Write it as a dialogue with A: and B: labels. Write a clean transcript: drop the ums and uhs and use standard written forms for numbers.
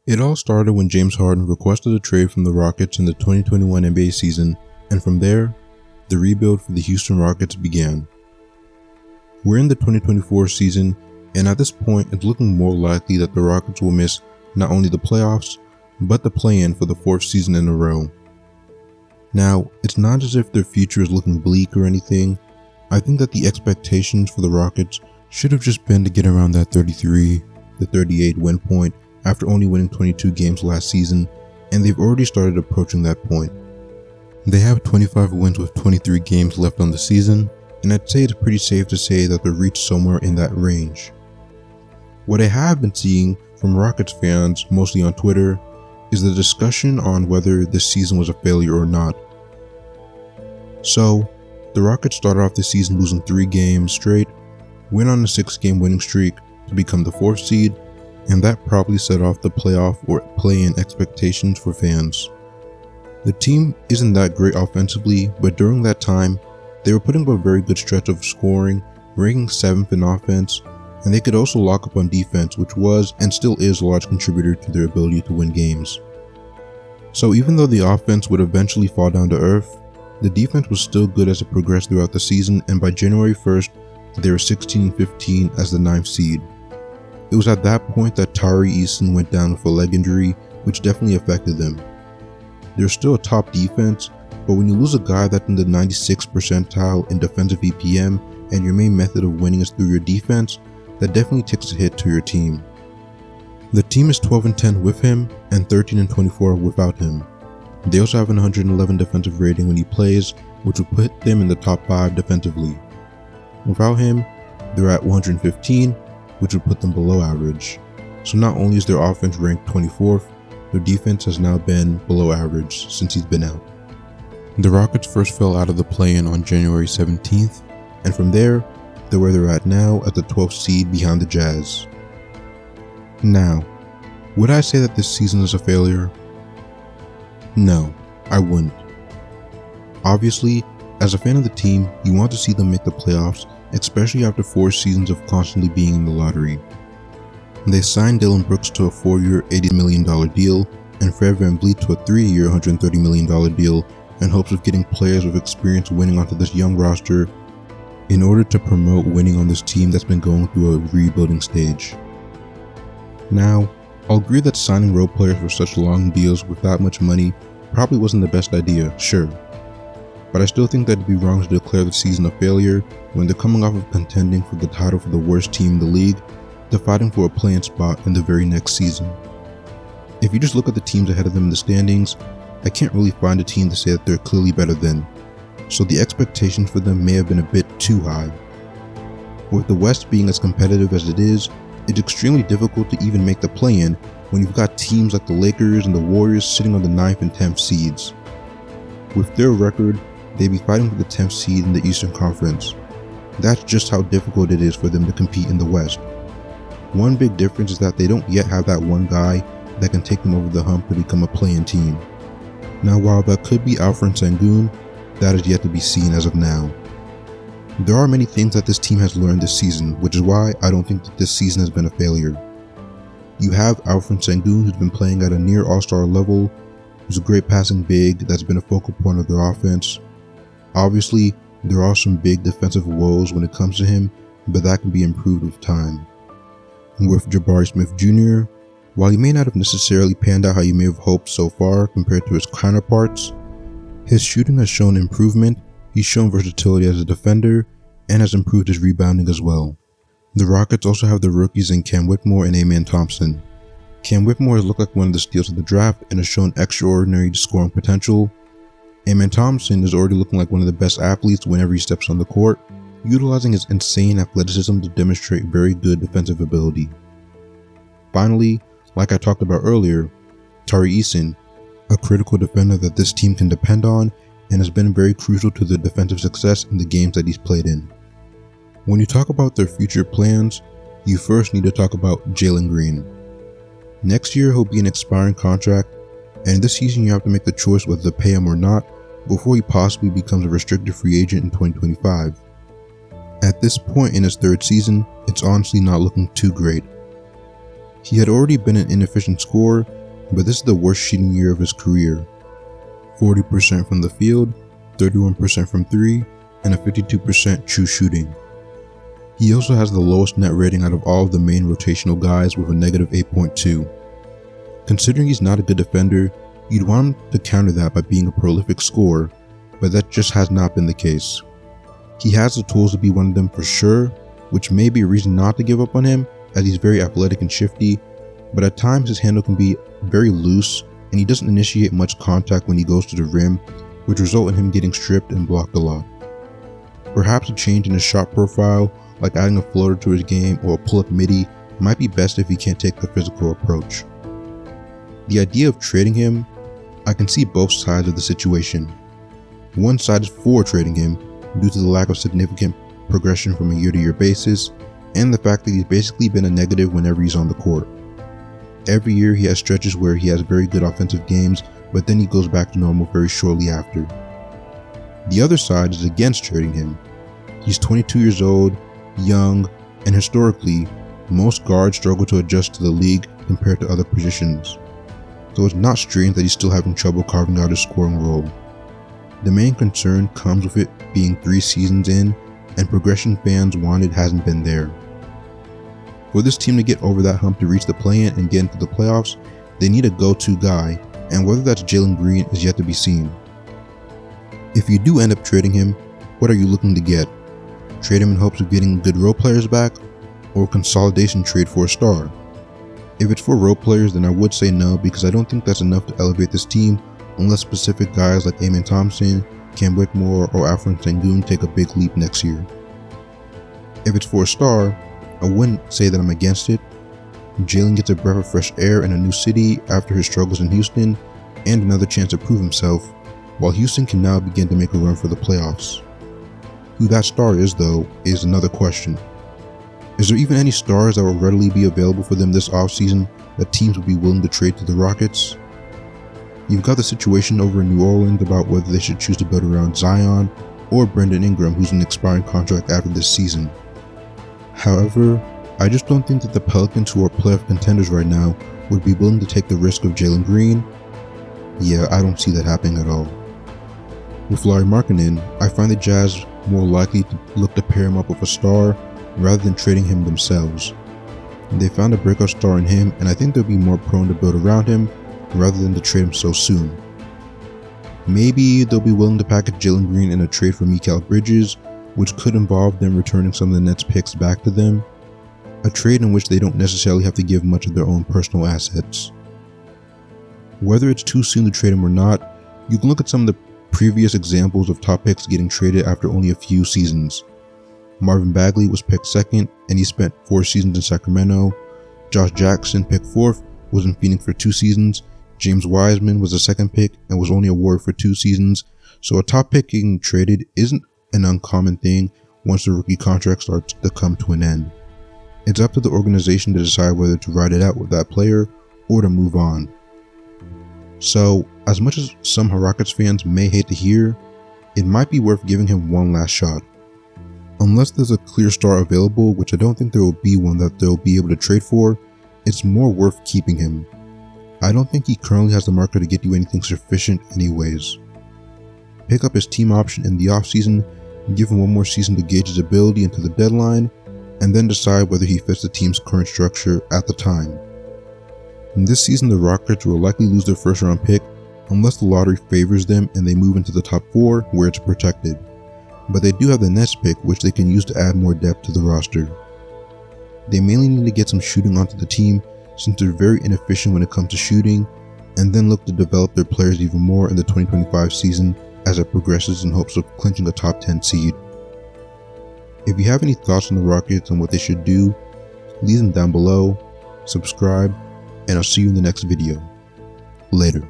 A: It all started when James Harden requested a trade from the Rockets in the 2021 NBA season, and from there, the rebuild for the Houston Rockets began. We're in the 2024 season, and at this point, it's looking more likely that the Rockets will miss not only the playoffs, but the play-in for the fourth season in a row. Now, it's not as if their future is looking bleak or anything. I think that the expectations for the Rockets should have just been to get around that 33 to 38 win point after only winning 22 games last season, and they've already started approaching that point. They have 25 wins with 23 games left on the season, and I'd say it's pretty safe to say that they'll reach somewhere in that range. What I have been seeing from Rockets fans, mostly on Twitter, is the discussion on whether this season was a failure or not. So, the Rockets started off the season losing 3 games straight, went on a 6-game winning streak to become the 4th seed, and that probably set off the playoff or play-in expectations for fans. The team isn't that great offensively, but during that time, they were putting up a very good stretch of scoring, ranking 7th in offense, and they could also lock up on defense, which was and still is a large contributor to their ability to win games. So even though the offense would eventually fall down to earth, the defense was still good as it progressed throughout the season, and by January 1st, they were 16-15 as the 9th seed. It was at that point that Tari Eason went down with a leg injury, which definitely affected them. They're still a top defense, but when you lose a guy that's in the 96th percentile in defensive EPM and your main method of winning is through your defense, that definitely takes a hit to your team. The team is 12-10 with him and 13-24 without him. They also have an 111 defensive rating when he plays, which would put them in the top 5 defensively. Without him, they're at 115, which would put them below average. So not only is their offense ranked 24th, their defense has now been below average since he's been out. The Rockets first fell out of the play-in on January 17th, and from there, they're where they're at now at the 12th seed behind the Jazz. Now, would I say that this season is a failure? No, I wouldn't. Obviously, as a fan of the team, you want to see them make the playoffs, especially after 4 seasons of constantly being in the lottery. They signed Dillon Brooks to a 4-year, $80 million deal, and Fred VanVleet to a 3-year, $130 million deal in hopes of getting players with experience winning onto this young roster in order to promote winning on this team that's been going through a rebuilding stage. Now, I'll agree that signing role players for such long deals with that much money probably wasn't the best idea, sure. But I still think that it'd be wrong to declare the season a failure when they're coming off of contending for the title for the worst team in the league to fighting for a play-in spot in the very next season. If you just look at the teams ahead of them in the standings, I can't really find a team to say that they're clearly better than, so the expectations for them may have been a bit too high. With the West being as competitive as it is, it's extremely difficult to even make the play-in when you've got teams like the Lakers and the Warriors sitting on the 9th and 10th seeds. With their record, they'd be fighting for the 10th seed in the Eastern Conference. That's just how difficult it is for them to compete in the West. One big difference is that they don't yet have that one guy that can take them over the hump to become a play-in team. Now, while that could be Alfred Sengun, that is yet to be seen as of now. There are many things that this team has learned this season, which is why I don't think that this season has been a failure. You have Alfred Sengun, who's been playing at a near all-star level, who's a great passing big that's been a focal point of their offense. Obviously, there are some big defensive woes when it comes to him, but that can be improved with time. With Jabari Smith Jr., while he may not have necessarily panned out how you may have hoped so far compared to his counterparts, his shooting has shown improvement, he's shown versatility as a defender, and has improved his rebounding as well. The Rockets also have the rookies in Cam Whitmore and Amen Thompson. Cam Whitmore has looked like one of the steals of the draft and has shown extraordinary scoring potential. Amen Thompson is already looking like one of the best athletes whenever he steps on the court, utilizing his insane athleticism to demonstrate very good defensive ability. Finally, like I talked about earlier, Tari Eason, a critical defender that this team can depend on and has been very crucial to their defensive success in the games that he's played in. When you talk about their future plans, you first need to talk about Jaylen Green. Next year he'll be an expiring contract, and this season you have to make the choice whether to pay him or not before he possibly becomes a restricted free agent in 2025. At this point in his 3rd season, it's honestly not looking too great. He had already been an inefficient scorer, but this is the worst shooting year of his career. 40% from the field, 31% from 3, and a 52% true shooting. He also has the lowest net rating out of all of the main rotational guys with a negative 8.2. Considering he's not a good defender, you'd want him to counter that by being a prolific scorer, but that just has not been the case. He has the tools to be one of them for sure, which may be a reason not to give up on him, as he's very athletic and shifty, but at times his handle can be very loose and he doesn't initiate much contact when he goes to the rim, which result in him getting stripped and blocked a lot. Perhaps a change in his shot profile, like adding a floater to his game or a pull-up midi, might be best if he can't take the physical approach. The idea of trading him, I can see both sides of the situation. One side is for trading him due to the lack of significant progression from a year-to-year basis, and the fact that he's basically been a negative whenever he's on the court. Every year he has stretches where he has very good offensive games, but then he goes back to normal very shortly after. The other side is against trading him. He's 22 years old, young, and historically, most guards struggle to adjust to the league compared to other positions. So it's not strange that he's still having trouble carving out his scoring role. The main concern comes with it being 3 seasons in, and progression fans wanted hasn't been there. For this team to get over that hump to reach the play-in and get into the playoffs, they need a go-to guy, and whether that's Jaylen Green is yet to be seen. If you do end up trading him, what are you looking to get? Trade him in hopes of getting good role players back, or consolidation trade for a star? If it's for role players, then I would say no, because I don't think that's enough to elevate this team unless specific guys like Amen Thompson, Cam Whitmore, or Alfred Sengun take a big leap next year. If it's for a star, I wouldn't say that I'm against it. Jaylen gets a breath of fresh air in a new city after his struggles in Houston, and another chance to prove himself, while Houston can now begin to make a run for the playoffs. Who that star is, though, is another question. Is there even any stars that will readily be available for them this offseason that teams would be willing to trade to the Rockets? You've got the situation over in New Orleans about whether they should choose to build around Zion or Brandon Ingram, who's an expiring contract after this season. However, I just don't think that the Pelicans, who are playoff contenders right now, would be willing to take the risk of Jaylen Green. Yeah, I don't see that happening at all. With Lauri Markkanen, I find the Jazz more likely to look to pair him up with a star rather than trading him themselves. They found a breakout star in him, and I think they'll be more prone to build around him rather than to trade him so soon. Maybe they'll be willing to package Jaylen Green in a trade for Mikal Bridges, which could involve them returning some of the Nets picks back to them, a trade in which they don't necessarily have to give much of their own personal assets. Whether it's too soon to trade him or not, you can look at some of the previous examples of top picks getting traded after only a few seasons. Marvin Bagley was picked 2nd, and he spent 4 seasons in Sacramento. Josh Jackson, picked 4th, was in Phoenix for 2 seasons. James Wiseman was the 2nd pick and was only a Warrior for 2 seasons. So a top pick getting traded isn't an uncommon thing once the rookie contract starts to come to an end. It's up to the organization to decide whether to ride it out with that player or to move on. So, as much as some Rockets fans may hate to hear, it might be worth giving him one last shot. Unless there's a clear star available, which I don't think there will be one that they'll be able to trade for, it's more worth keeping him. I don't think he currently has the market to get you anything sufficient anyways. Pick up his team option in the offseason, give him one more season to gauge his ability into the deadline, and then decide whether he fits the team's current structure at the time. In this season, the Rockets will likely lose their first round pick unless the lottery favors them and they move into the top 4 where it's protected. But they do have the Nets pick, which they can use to add more depth to the roster. They mainly need to get some shooting onto the team since they're very inefficient when it comes to shooting, and then look to develop their players even more in the 2025 season as it progresses in hopes of clinching a top 10 seed. If you have any thoughts on the Rockets and what they should do, leave them down below, subscribe, and I'll see you in the next video. Later.